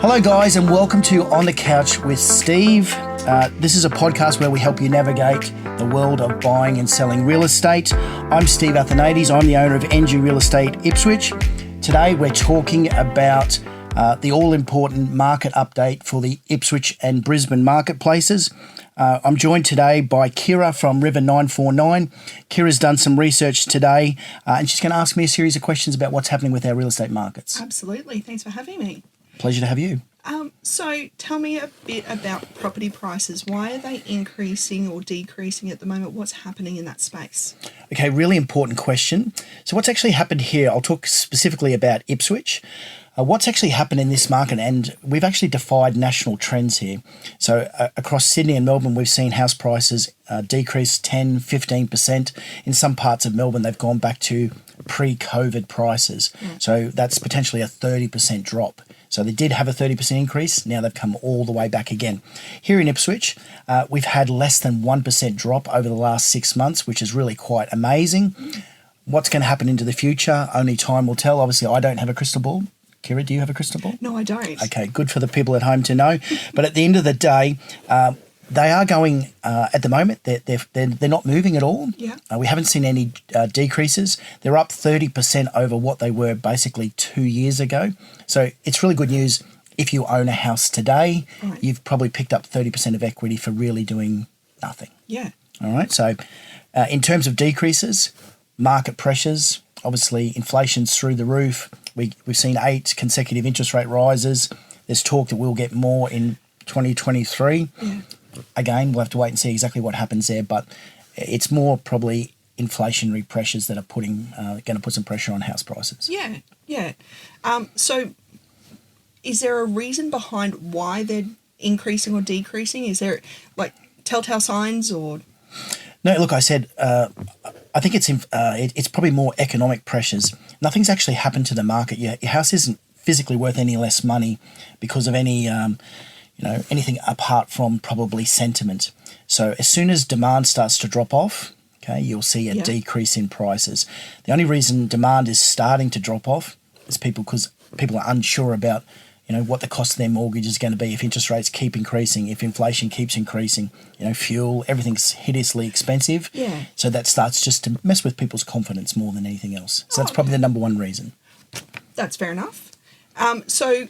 Hello, guys, and welcome to On the Couch with Steve. This is a podcast where we help you navigate the world of buying and selling real estate. I'm Steve Athanates. I'm the owner of NG Real Estate Ipswich. Today, we're talking about the all-important market update for the Ipswich and Brisbane marketplaces. I'm joined today by Kira from River 949. Kira's done some research today, and she's going to ask me a series of questions about what's happening with our real estate markets. Absolutely. Thanks for having me. Pleasure to have you. So tell me a bit about property prices. Why are they increasing or decreasing at the moment? What's happening in that space? Okay, really important question. So what's actually happened here, I'll talk specifically about Ipswich. What's actually happened in this market, and we've actually defied national trends here. So across Sydney and Melbourne, we've seen house prices decrease 10, 15%. In some parts of Melbourne, they've gone back to pre-COVID prices. So that's potentially a 30% drop. So they did have a 30% increase. Now they've come all the way back again. Here in Ipswich, we've had less than 1% drop over the last 6 months, which is really quite amazing. What's going to happen into the future? Only time will tell. Obviously, I don't have a crystal ball. Kira, do you have a crystal ball? No, I don't. Okay, good for the people at home to know. But at the end of the day, they are going, at the moment, they're not moving at all. Yeah. We haven't seen any decreases. They're up 30% over what they were basically 2 years ago. So it's really good news. If you own a house today, Right. You've probably picked up 30% of equity for really doing nothing. Yeah. All right. So in terms of decreases, market pressures, obviously inflation's through the roof. We've seen 8 consecutive interest rate rises. There's talk that we'll get more in 2023. Yeah. Again, we'll have to wait and see exactly what happens there, but it's more probably inflationary pressures that are going to put some pressure on house prices. Yeah. Yeah. So is there a reason behind why they're increasing or decreasing? Is there like telltale signs or? No, look, I said I think it's probably more economic pressures. Nothing's actually happened to the market yet. Your house isn't physically worth any less money because of any anything apart from probably sentiment. So as soon as demand starts to drop off, okay, you'll see a decrease in prices. The only reason demand is starting to drop off is because people are unsure about what the cost of their mortgage is going to be if interest rates keep increasing, if inflation keeps increasing, fuel, everything's hideously expensive. Yeah. So that starts just to mess with people's confidence more than anything else. So that's probably the number one reason. That's fair enough. So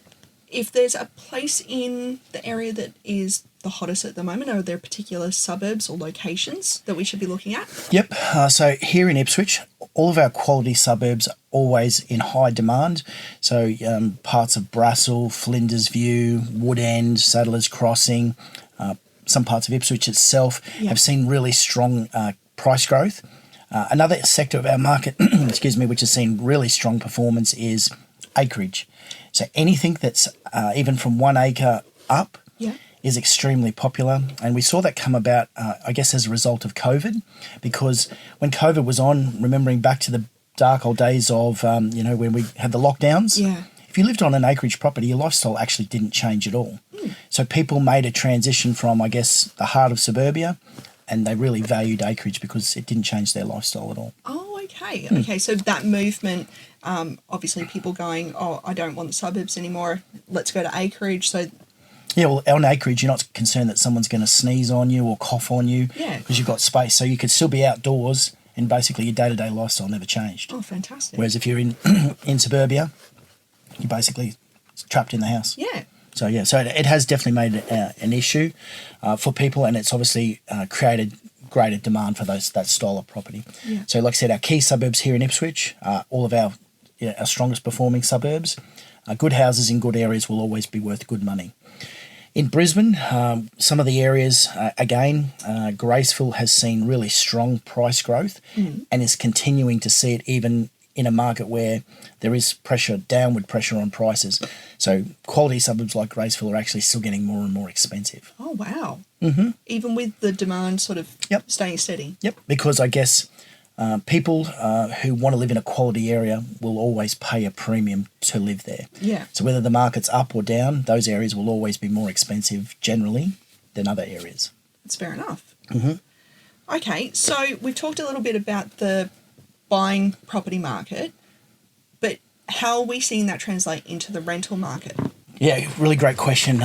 if there's a place in the area that is the hottest at the moment, are there particular suburbs or locations that we should be looking at? Yep. So here in Ipswich, all of our quality suburbs are always in high demand. So parts of Brassel, Flinders View, Wood End, Saddlers Crossing, some parts of Ipswich itself have seen really strong price growth. Another sector of our market, which has seen really strong performance is acreage. So anything that's even from 1 acre up is extremely popular. And we saw that come about, I guess, as a result of COVID, because when COVID was on, remembering back to the dark old days of, when we had the lockdowns, if you lived on an acreage property, your lifestyle actually didn't change at all. So people made a transition from, I guess, the heart of suburbia, and they really valued acreage because it didn't change their lifestyle at all. Oh, okay. Okay, so that movement, obviously people going, oh, I don't want the suburbs anymore, let's go to acreage. So yeah, well, on acreage, you're not concerned that someone's going to sneeze on you or cough on you because you've got space. So you could still be outdoors and basically your day-to-day lifestyle never changed. Oh, fantastic. Whereas if you're in suburbia, you're basically trapped in the house. Yeah. So it has definitely made an issue for people, and it's obviously created greater demand for that style of property. Yeah. So like I said, our key suburbs here in Ipswich, all of our strongest performing suburbs, good houses in good areas will always be worth good money. In Brisbane, some of the areas, Graceville has seen really strong price growth and is continuing to see it even in a market where there is downward pressure on prices. So quality suburbs like Graceville are actually still getting more and more expensive. Oh, wow. Mm-hmm. Even with the demand sort of staying steady. Yep, because I guess people who want to live in a quality area will always pay a premium to live there. Yeah. So whether the market's up or down, those areas will always be more expensive generally than other areas. That's fair enough. Mm-hmm. Okay, so we've talked a little bit about the buying property market, but how are we seeing that translate into the rental market? Yeah, really great question.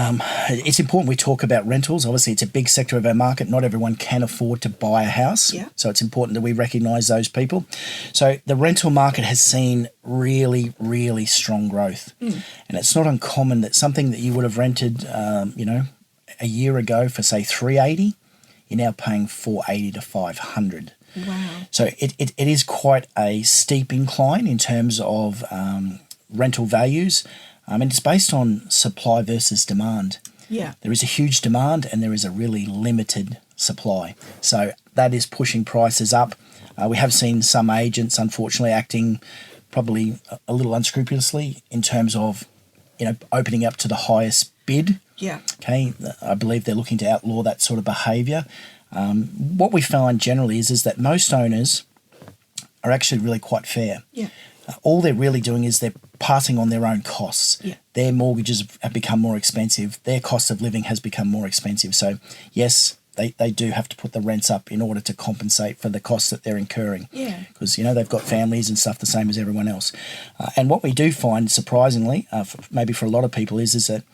It's important we talk about rentals. Obviously, it's a big sector of our market. Not everyone can afford to buy a house. Yeah. So it's important that we recognise those people. So the rental market has seen really, really strong growth. And it's not uncommon that something that you would have rented, a year ago for, say, $380, you're now paying $480 to $500. Wow. So it is quite a steep incline in terms of rental values. And it's based on supply versus demand. Yeah. There is a huge demand and there is a really limited supply. So that is pushing prices up. We have seen some agents, unfortunately, acting probably a little unscrupulously in terms of, opening up to the highest bid. Yeah. Okay, I believe they're looking to outlaw that sort of behaviour. What we find generally is that most owners are actually really quite fair. Yeah. All they're really doing is they're passing on their own costs. Yeah. Their mortgages have become more expensive. Their cost of living has become more expensive. So, yes, they do have to put the rents up in order to compensate for the costs that they're incurring. Yeah. Because, they've got families and stuff the same as everyone else. And what we do find, surprisingly, maybe for a lot of people, is that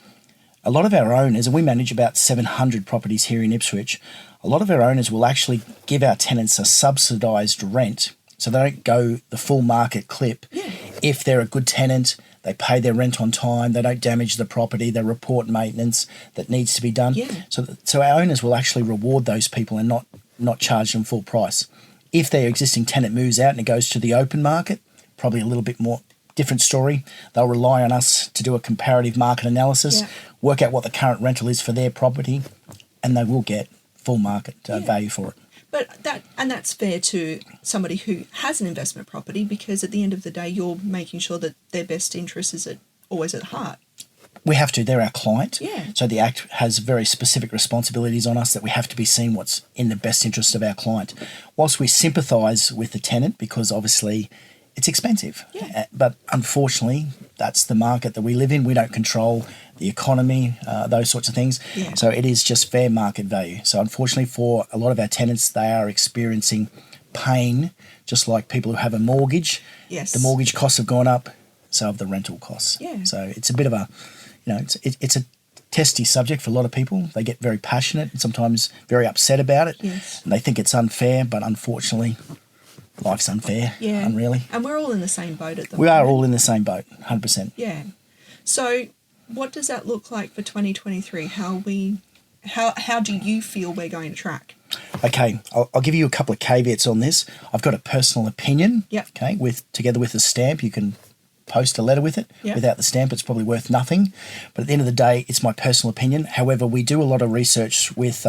a lot of our owners, and we manage about 700 properties here in Ipswich, a lot of our owners will actually give our tenants a subsidised rent. So they don't go the full market clip. Yeah. If they're a good tenant, they pay their rent on time, they don't damage the property, they report maintenance that needs to be done. Yeah. So our owners will actually reward those people and not charge them full price. If their existing tenant moves out and it goes to the open market, probably a little bit more different story. They'll rely on us to do a comparative market analysis, work out what the current rental is for their property, and they will get full market value for it. But that's fair to somebody who has an investment property, because at the end of the day, you're making sure that their best interest is always at heart. We have to. They're our client. Yeah. So the Act has very specific responsibilities on us that we have to be seeing what's in the best interest of our client. Whilst we sympathise with the tenant, because obviously it's expensive. Yeah. But unfortunately, that's the market that we live in. We don't control the economy, those sorts of things. Yeah. So it is just fair market value. So unfortunately for a lot of our tenants, they are experiencing pain, just like people who have a mortgage. Yes. The mortgage costs have gone up, so have the rental costs. Yeah. So it's a bit of a, it's a testy subject for a lot of people. They get very passionate and sometimes very upset about it. Yes. And they think it's unfair, but unfortunately, life's unfair. Yeah. Unreally. And we're all in the same boat at the moment. We are all in the same boat, 100%. Yeah. So what does that look like for 2023? How do you feel we're going to track? Okay, I'll give you a couple of caveats on this. I've got a personal opinion. Yep. Okay, together with a stamp, you can post a letter with it. Yep. Without the stamp, it's probably worth nothing. But at the end of the day, it's my personal opinion. However, we do a lot of research with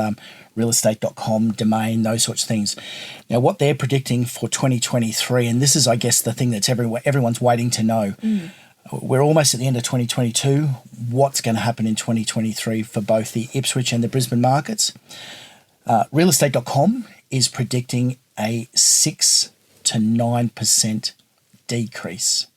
realestate.com, Domain, those sorts of things. Now, what they're predicting for 2023, and this is, I guess, the thing that's everyone's waiting to know. We're almost at the end of 2022. What's going to happen in 2023 for both the Ipswich and the Brisbane markets? Realestate.com is predicting a 6 to 9% decrease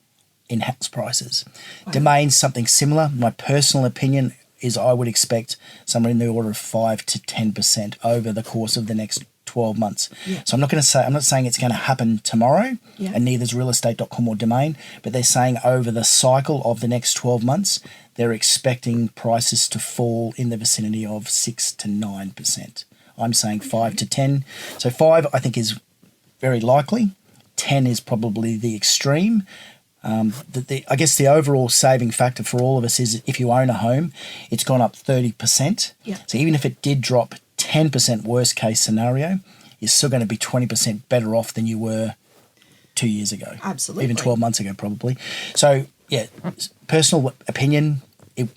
in house prices. Wow. Domain's something similar. My personal opinion is I would expect somewhere in the order of 5 to 10% over the course of the next 12 months. Yeah. So I'm not saying it's going to happen tomorrow, Yeah. and neither is realestate.com or Domain, but they're saying over the cycle of the next 12 months, they're expecting prices to fall in the vicinity of 6 to 9%. I'm saying 5 to 10. So 5, I think, is very likely. 10 is probably the extreme. I guess the overall saving factor for all of us is if you own a home, it's gone up 30%. Yeah. So even if it did drop 10% worst case scenario, you're still going to be 20% better off than you were 2 years ago. Absolutely. Even 12 months ago, probably. So, yeah, personal opinion,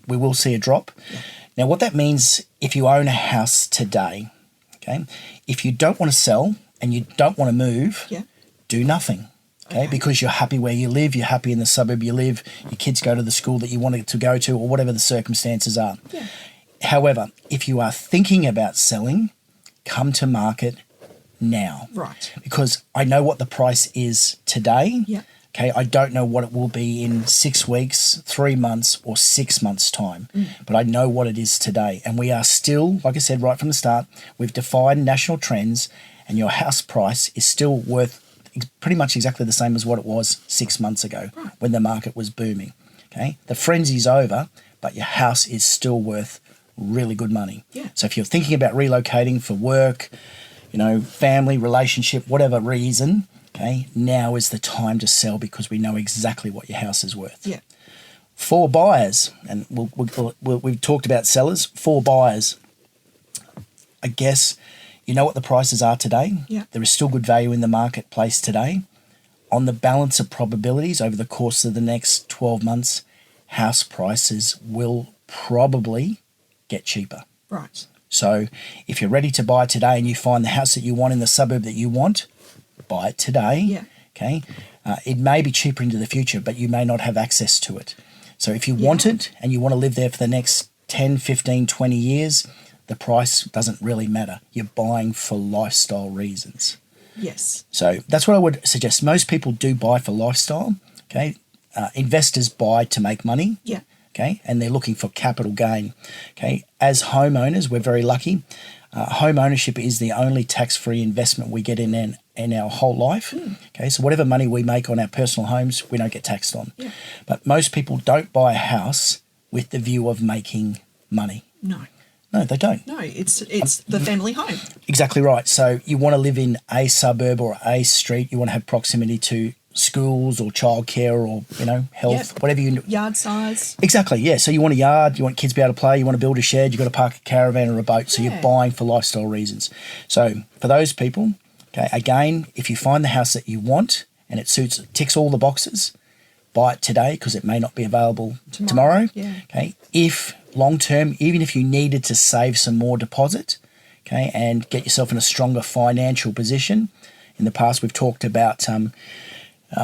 we will see a drop. Yeah. Now, what that means if you own a house today, okay, if you don't want to sell and you don't want to move, Yeah. do nothing. Okay, because you're happy where you live, you're happy in the suburb you live, your kids go to the school that you wanted to go to, or whatever the circumstances are. Yeah. However, if you are thinking about selling, come to market now. Right. Because I know what the price is today. Yeah. Okay, I don't know what it will be in 6 weeks, 3 months, or 6 months' time, but I know what it is today. And we are still, like I said right from the start, we've defined national trends, and your house price is still worth pretty much exactly the same as what it was 6 months ago when the market was booming. Okay, the frenzy's over, but your house is still worth really good money. Yeah. So if you're thinking about relocating for work, family, relationship, whatever reason, okay, now is the time to sell because we know exactly what your house is worth. Yeah. For buyers, and we've talked about sellers, for buyers, I guess you know what the prices are today. Yeah. There is still good value in the marketplace today. On the balance of probabilities over the course of the next 12 months, house prices will probably get cheaper. Right. So if you're ready to buy today and you find the house that you want in the suburb that you want, buy it today. Yeah. Okay. It may be cheaper into the future, but you may not have access to it. So if you want it and you want to live there for the next 10, 15, 20 years, the price doesn't really matter. You're buying for lifestyle reasons. Yes. So that's what I would suggest. Most people do buy for lifestyle. Okay. Investors buy to make money. Yeah. Okay. And they're looking for capital gain. Okay. As homeowners, we're very lucky. Home ownership is the only tax-free investment we get in our whole life. Okay, so whatever money we make on our personal homes, we don't get taxed on. Yeah. But most people don't buy a house with the view of making money. No. No, they don't. No, it's the family home. Exactly right. So you want to live in a suburb or a street. You want to have proximity to schools or childcare or health, whatever you yard size. Exactly, yeah. So you want a yard, you want kids to be able to play, you want to build a shed, you've got to park a caravan or a boat. So you're buying for lifestyle reasons. So for those people, okay, again, if you find the house that you want and it ticks all the boxes, buy it today because it may not be available tomorrow. Yeah. Okay. If long term, even if you needed to save some more deposit, okay, and get yourself in a stronger financial position. In the past, we've talked about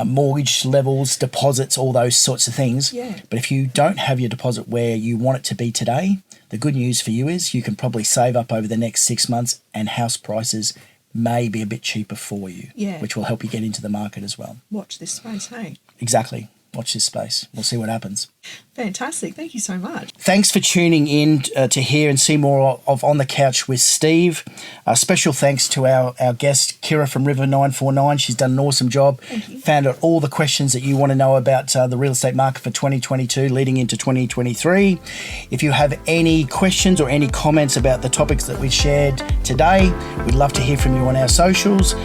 mortgage levels, deposits, all those sorts of things. Yeah. But if you don't have your deposit where you want it to be today, the good news for you is you can probably save up over the next 6 months and house prices may be a bit cheaper for you, which will help you get into the market as well. Watch this space, hey? Exactly. Watch this space. We'll see what happens. Fantastic. Thank you so much. Thanks for tuning in to hear and see more of On the Couch with Steve. Special thanks to our guest, Kira from River 949. She's done an awesome job. Thank you. Found out all the questions that you want to know about the real estate market for 2022 leading into 2023. If you have any questions or any comments about the topics that we shared today, we'd love to hear from you on our socials.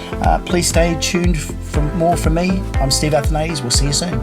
Please stay tuned for more from me. I'm Steve Athanates. We'll see you soon.